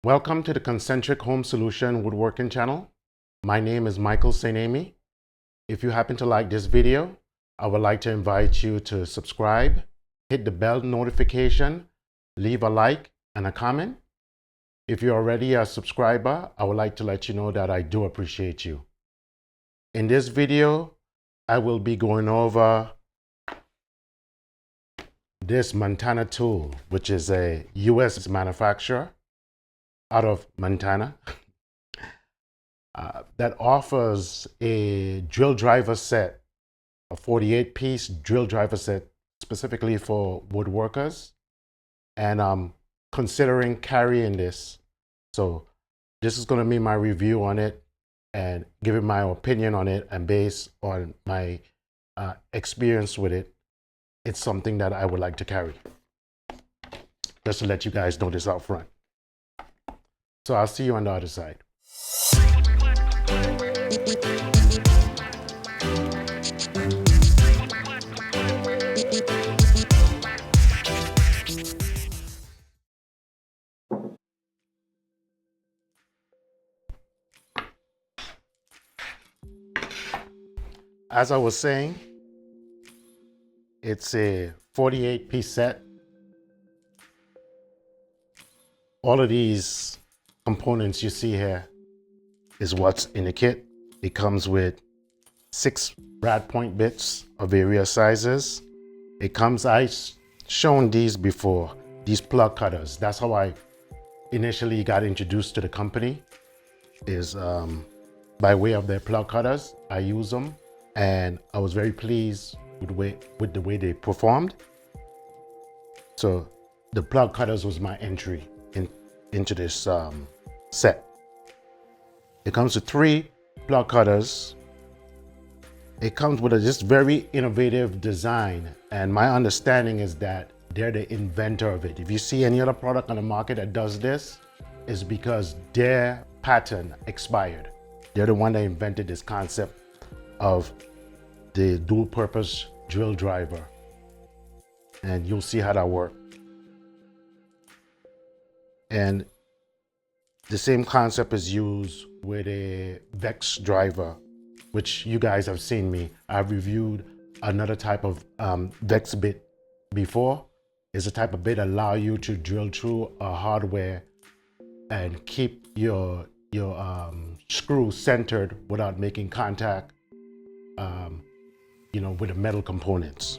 Welcome to the Concentric Home Solution Woodworking channel. My name is Michael St. Amy. If you happen to like this video, I would like to invite you to subscribe, hit the bell notification, leave a like and a comment. If you're already a subscriber, I would like to let you know that I do appreciate you. In this video, I will be going over this Montana tool, which is a US manufacturer out of Montana that offers a drill driver set, a 48-piece drill driver set specifically for woodworkers. And I'm considering carrying this. So this is going to be my review on it and giving my opinion on it, and based on my experience with it, it's something that I would like to carry. Just to let you guys know this out front. So I'll see you on the other side. As I was saying, it's a 48-piece set. All of these components you see here is what's in the kit. It comes with 6 rad point bits of various sizes. It comes, I've shown these before, these plug cutters. That's how I initially got introduced to the company, is by way of their plug cutters. I use them and I was very pleased with the way they performed. So the plug cutters was my entry into this set. It comes with 3 plug cutters. It comes with a just very innovative design, and my understanding is that they're the inventor of it. If you see any other product on the market that does this, it's because their patent expired. They're the one that invented this concept of the dual purpose drill driver, and you'll see how that works. And the same concept is used with a Vex driver, which you guys have seen me. I've reviewed another type of Vex bit before. It's a type of bit that allow you to drill through a hardware and keep your screw centered without making contact, with the metal components.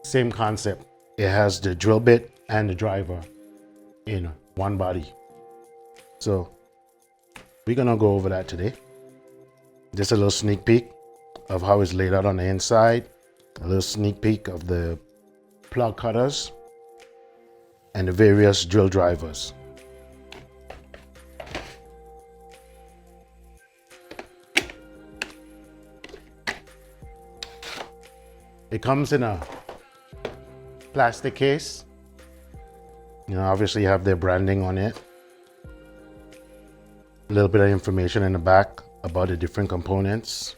Same concept. It has the drill bit and the driver in one body. So we're gonna go over that today. Just a little sneak peek of how it's laid out on the inside, a little sneak peek of the plug cutters and the various drill drivers. It comes in a plastic case. Obviously you have their branding on it. A little bit of information in the back about the different components.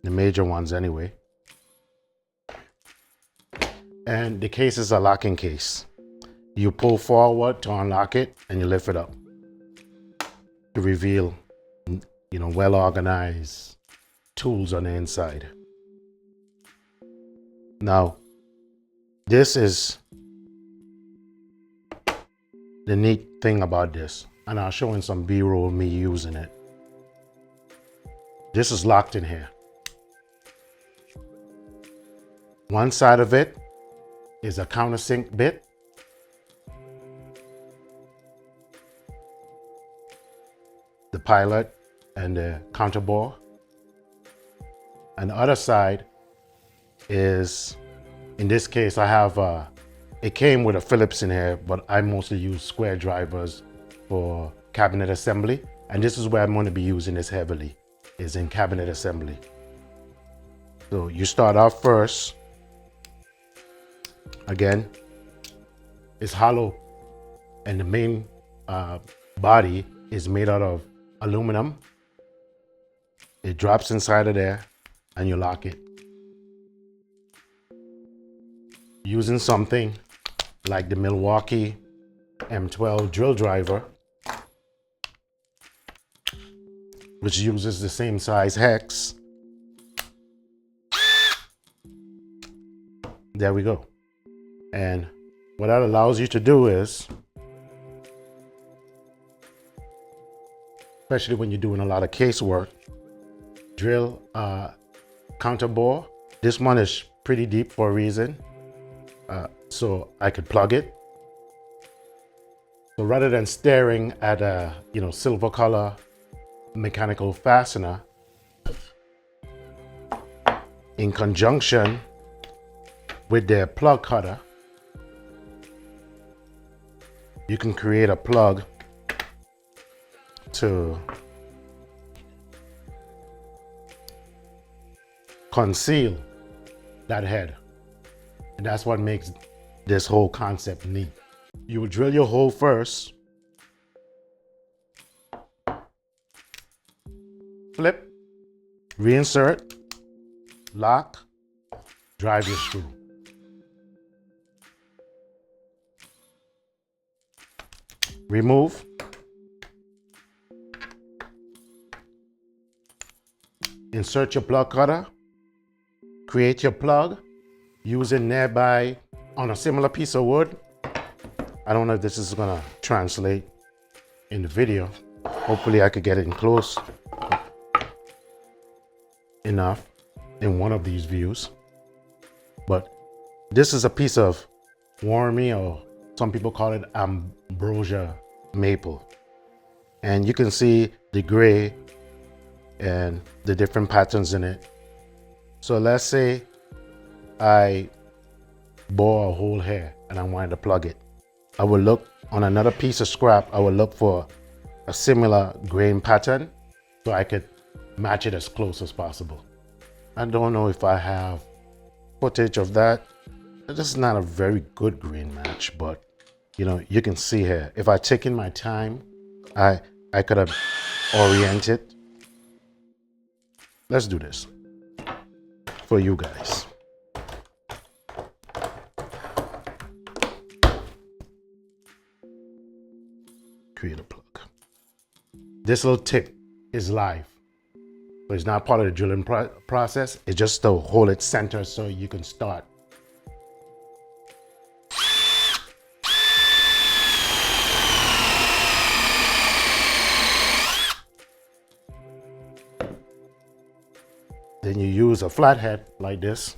The major ones anyway. And the case is a locking case. You pull forward to unlock it and you lift it up to reveal, well organized tools on the inside. Now, this is the neat thing about this, and I'll show in some B-roll me using it. This is locked in here. One side of it is a countersink bit. The pilot and the counter bore. And the other side is, in this case, I have it came with a Phillips in here, but I mostly use square drivers for cabinet assembly. And this is where I'm going to be using this heavily, is in cabinet assembly. So you start off first. Again, it's hollow, and the main body is made out of aluminum. It drops inside of there and you lock it using something like the Milwaukee M12 drill driver, which uses the same size hex. There we go. And what that allows you to do is, especially when you're doing a lot of case work, drill counter bore. This one is pretty deep for a reason. So I could plug it. So rather than staring at a silver color mechanical fastener, in conjunction with their plug cutter, you can create a plug to conceal that head. And that's what makes this whole concept neat. You will drill your hole first, flip, reinsert, lock, drive your screw. Remove. Insert your plug cutter. Create your plug using nearby on a similar piece of wood. I don't know if this is gonna translate in the video. Hopefully I could get it in close enough in one of these views. But this is a piece of wormy, or some people call it ambrosia maple. And you can see the gray and the different patterns in it. So let's say I bore a hole here and I wanted to plug it. I will look on another piece of scrap. I will look for a similar grain pattern so I could match it as close as possible. I don't know if I have footage of that. This is not a very good grain match, but you can see here, if I take in my time, I could have oriented. Let's do this for you guys. Create a plug. This little tip is live. So it's not part of the drilling process. It's just to hold it center so you can start. Then you use a flathead like this.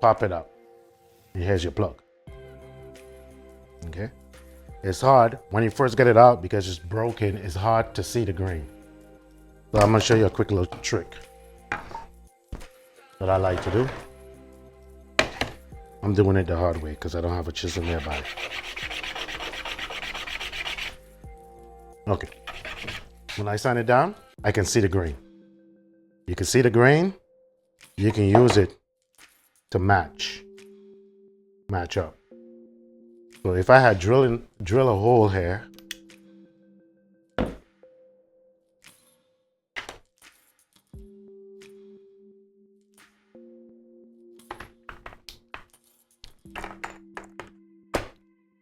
Pop it up. And here's your plug. Okay? It's hard when you first get it out because it's broken. It's hard to see the grain. So I'm gonna show you a quick little trick that I like to do. I'm doing it the hard way because I don't have a chisel nearby. Okay. When I sand it down, I can see the grain. You can see the grain. You can use it to match up. So if I had drill a hole here,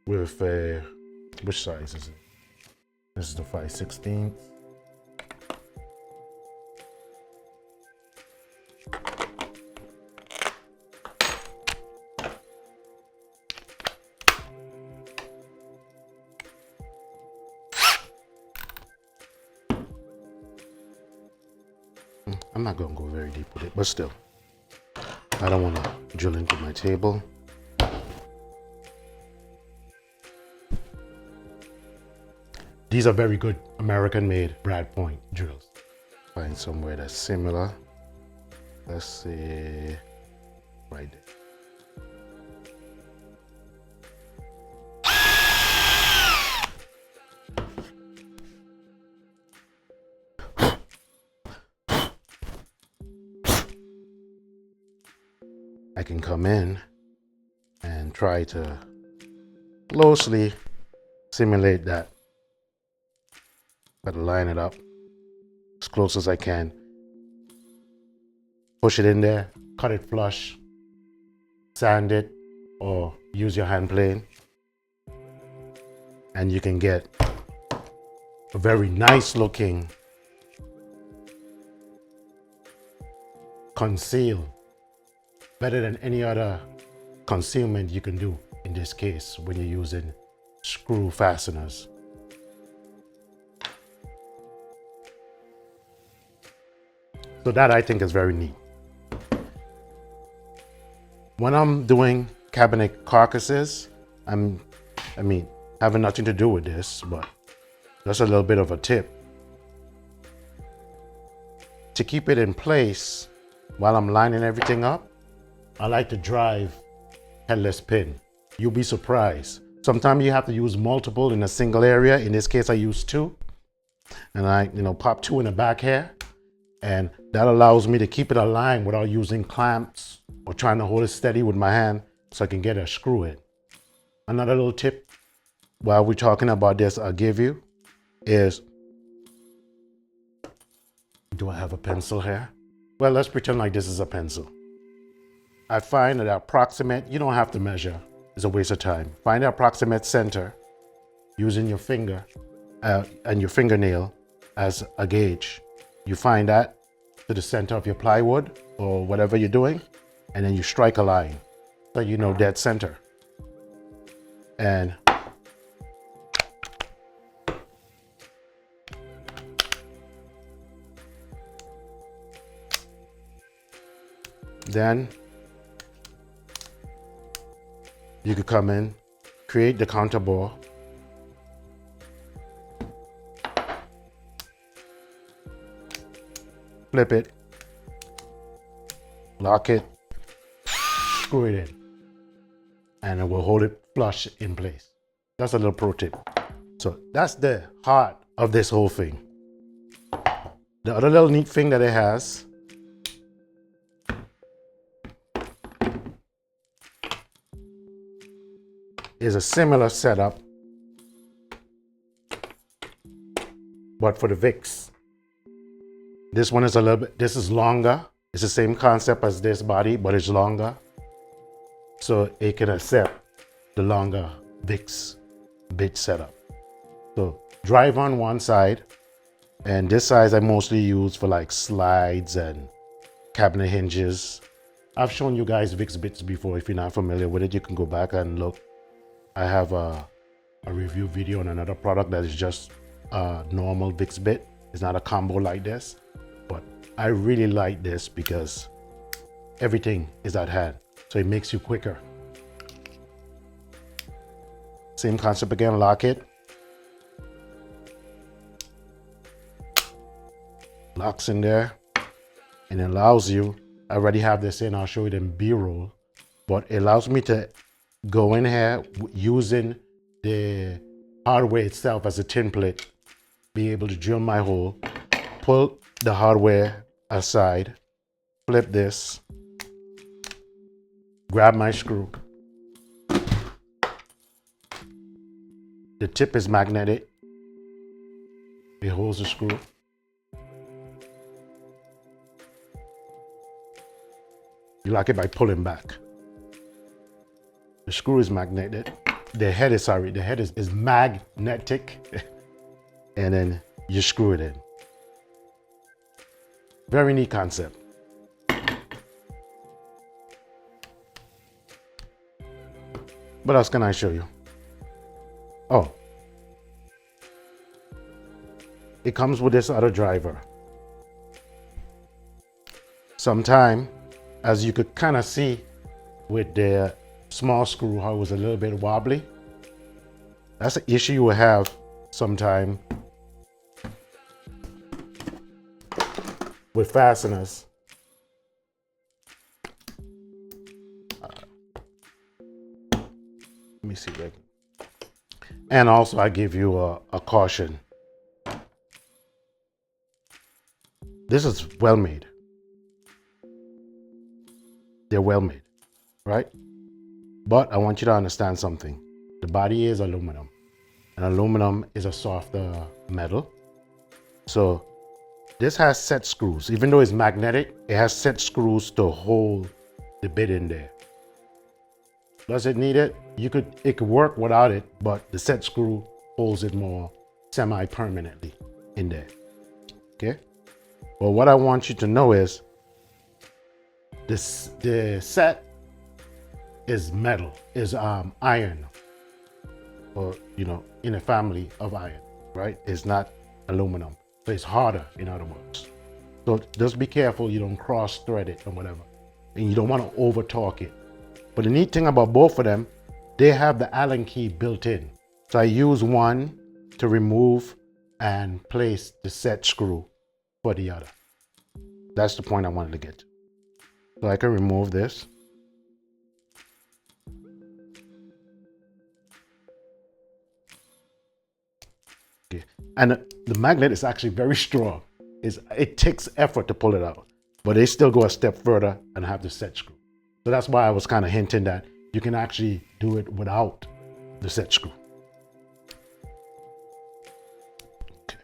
with which size is it? This is the 5/16. I'm not gonna go very deep with it, but still, I don't want to drill into my table. These are very good American-made brad point drills. Find somewhere that's similar. Let's see, right there. I can come in and try to closely simulate that. Got to line it up as close as I can. Push it in there, cut it flush, sand it or use your hand plane, and you can get a very nice looking conceal, better than any other concealment you can do in this case when you're using screw fasteners. So that I think is very neat. When I'm doing cabinet carcasses, having nothing to do with this, but just a little bit of a tip. To keep it in place while I'm lining everything up, I like to drive headless pin. You'll be surprised. Sometimes you have to use multiple in a single area. In this case, I use 2. And I pop 2 in the back here. And that allows me to keep it aligned without using clamps or trying to hold it steady with my hand so I can get a screw in. Another little tip while we're talking about this I'll give you is, do I have a pencil here? Well, let's pretend like this is a pencil. I find that approximate, you don't have to measure, it's a waste of time. Find the approximate center using your finger and your fingernail as a gauge. You find that to the center of your plywood or whatever you're doing, and then you strike a line so you know dead center. And then you could come in, create the counter bore, flip it, lock it, screw it in, and it will hold it flush in place. That's a little pro tip. So that's the heart of this whole thing. The other little neat thing that it has is a similar setup, but for the Vicks. This one is a little bit, this is longer. It's the same concept as this body, but it's longer. So it can accept the longer Vicks bit setup. So drive on one side, and this size I mostly use for like slides and cabinet hinges. I've shown you guys Vicks bits before. If you're not familiar with it, you can go back and look. I have a review video on another product that is just a normal Vicks bit. It's not a combo like this, but I really like this because everything is at hand, so it makes you quicker. Same concept again, lock it. Locks in there and it allows you, I already have this in, I'll show it in B-roll, but it allows me to go in here using the hardware itself as a tin plate, be able to drill my hole, pull the hardware aside, flip this, grab my screw. The tip is magnetic. It holds the screw. You lock it by pulling back. The screw is magnetic. The head is magnetic. And then you screw it in. Very neat concept. What else can I show you? Oh, it comes with this other driver. Sometime, as you could kind of see with the small screw, how it was a little bit wobbly. That's an issue you will have sometime with fasteners. Let me see, Rick. And also I give you a caution. This is well made. They're well made, right? But I want you to understand something. The body is aluminum, and aluminum is a softer metal. So this has set screws. Even though it's magnetic, it has set screws to hold the bit in there. Does it need it? It could work without it, but the set screw holds it more semi-permanently in there. Okay. Well, what I want you to know is the set is metal, is iron, or in a family of iron, right? It's not aluminum, so it's harder, in other words. So just be careful you don't cross thread it or whatever, and you don't want to over torque it. But the neat thing about both of them, they have the Allen key built in. So I use one to remove and place the set screw for the other. That's the point I wanted to get to. So I can remove this. Okay. And the magnet is actually very strong. It takes effort to pull it out, but they still go a step further and have the set screw. So that's why I was kind of hinting that you can actually do it without the set screw. Okay.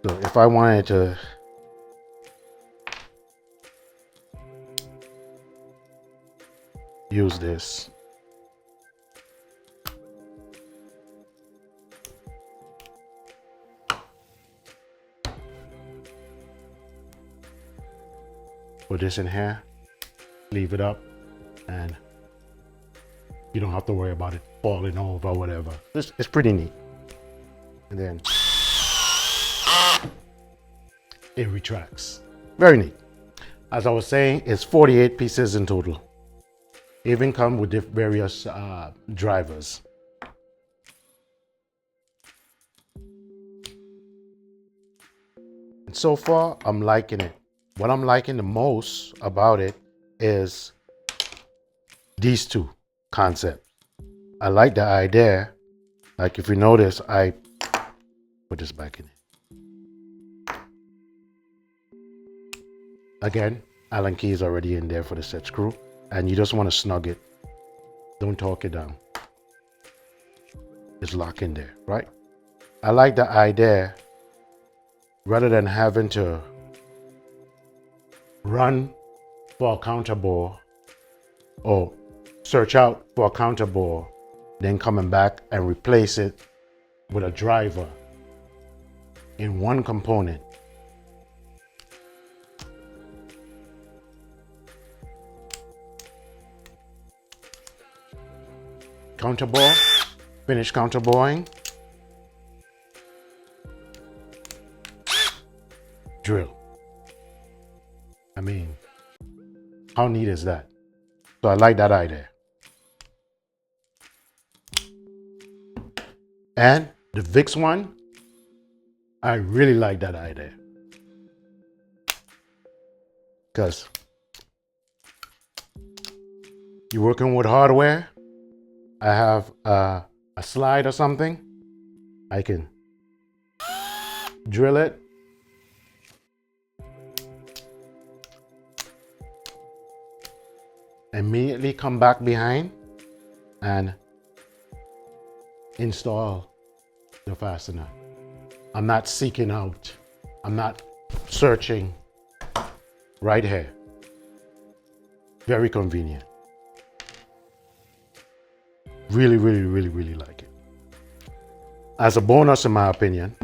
So if I wanted to use this, put this in here, leave it up, and you don't have to worry about it falling over or whatever. It's pretty neat. And then it retracts. Very neat. As I was saying, it's 48 pieces in total. Even come with various drivers. And so far, I'm liking it. What I'm liking the most about it is these two concepts. I like the idea. Like if you notice, I put this back in. Again, Allen key is already in there for the set screw, and you just want to snug it. Don't torque it down. It's locked in there, right? I like the idea, rather than having to run for a counter bore or search out for a counter bore, then coming back and replace it with a driver in one component. Counter bore, finish counter boring, drill. I mean, how neat is that? So I like that idea. And the VIX one, I really like that idea. Because you're working with hardware, I have a slide or something, I can drill it, immediately come back behind and install the fastener. I'm not seeking out, I'm not searching, right here. Very convenient. Really, really, really, really like it. As a bonus, in my opinion,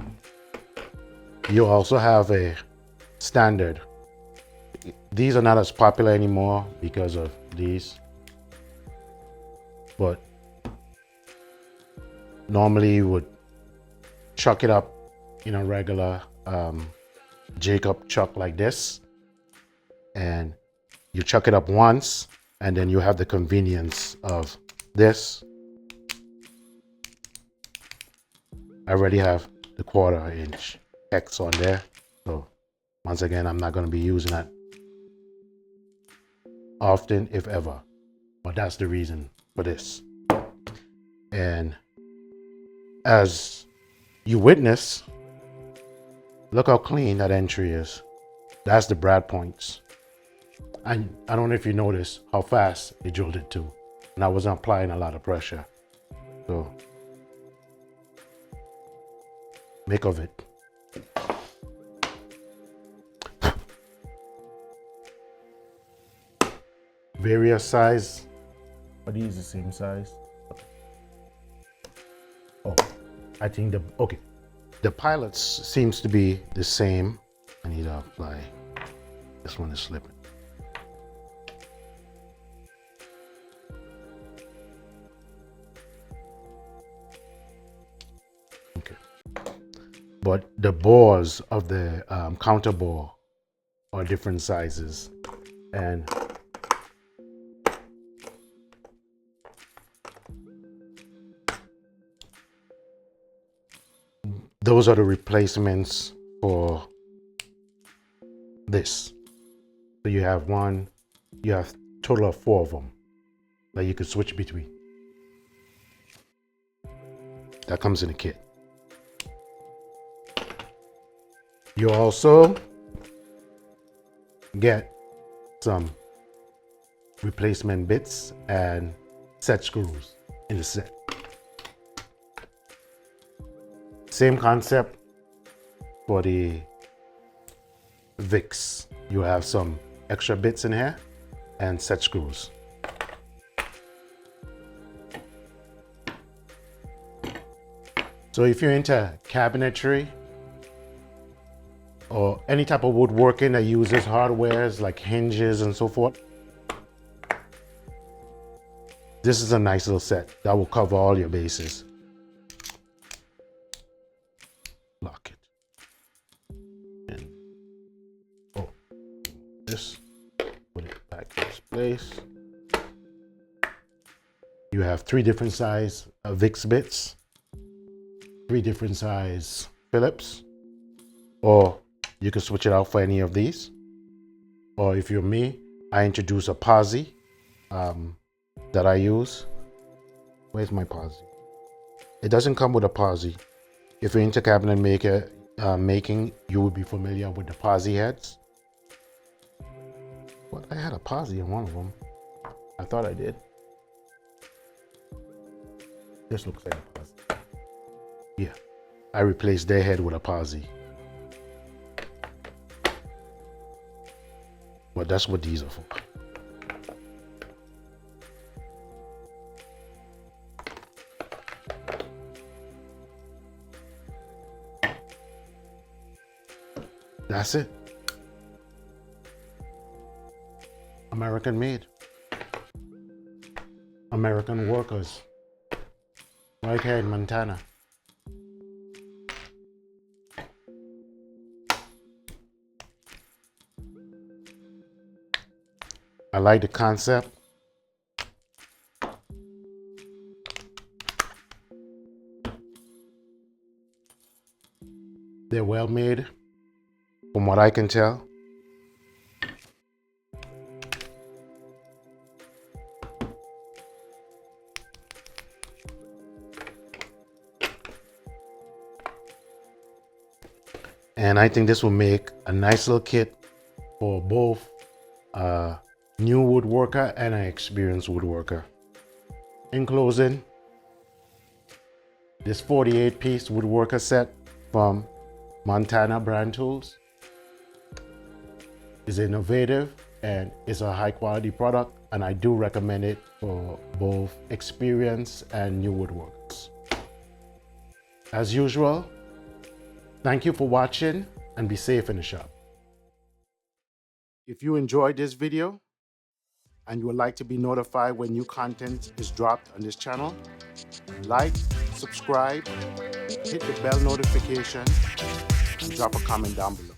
you also have a standard. These are not as popular anymore because of these, but normally you would chuck it up in a regular Jacob chuck like this, and you chuck it up once, and then you have the convenience of this. I already have the 1/4 inch X on there, so once again, I'm not going to be using that often, if ever, but that's the reason for this. And as you witness, look how clean that entry is. That's the brad points. And I don't know if you notice how fast it drilled it to, and I wasn't applying a lot of pressure. So make of it. Various size Are these the same size? Oh, I think the pilots seems to be the same. I need to apply. This one is slipping. Okay. But the bores of the counter bore are different sizes, and those are the replacements for this. So you have total of 4 of them that you could switch between. That comes in a kit. You also get some replacement bits and set screws in the set. Same concept for the VIX. You have some extra bits in here and set screws. So if you're into cabinetry or any type of woodworking that uses hardwares like hinges and so forth, this is a nice little set that will cover all your bases. Lock it. And this, put it back in its place. You have 3 different size VIX bits, 3 different size Phillips, or you can switch it out for any of these. Or if you're me, I introduce a posi that I use. Where's my posi? It doesn't come with a posi. If you're into cabinet making, you would be familiar with the posi heads. What? I had a posi in one of them. I thought I did. This looks like a posi. Yeah, I replaced their head with a posi. But that's what these are for. That's it. American made. American workers. Right here in Montana. I like the concept. They're well made, from what I can tell. And I think this will make a nice little kit for both a new woodworker and an experienced woodworker. In closing, this 48-piece woodworker set from Montana Brand Tools is innovative and is a high quality product, and I do recommend it for both experienced and new woodworkers. As usual, thank you for watching and be safe in the shop. If you enjoyed this video and you would like to be notified when new content is dropped on this channel, like, subscribe, hit the bell notification, and drop a comment down below.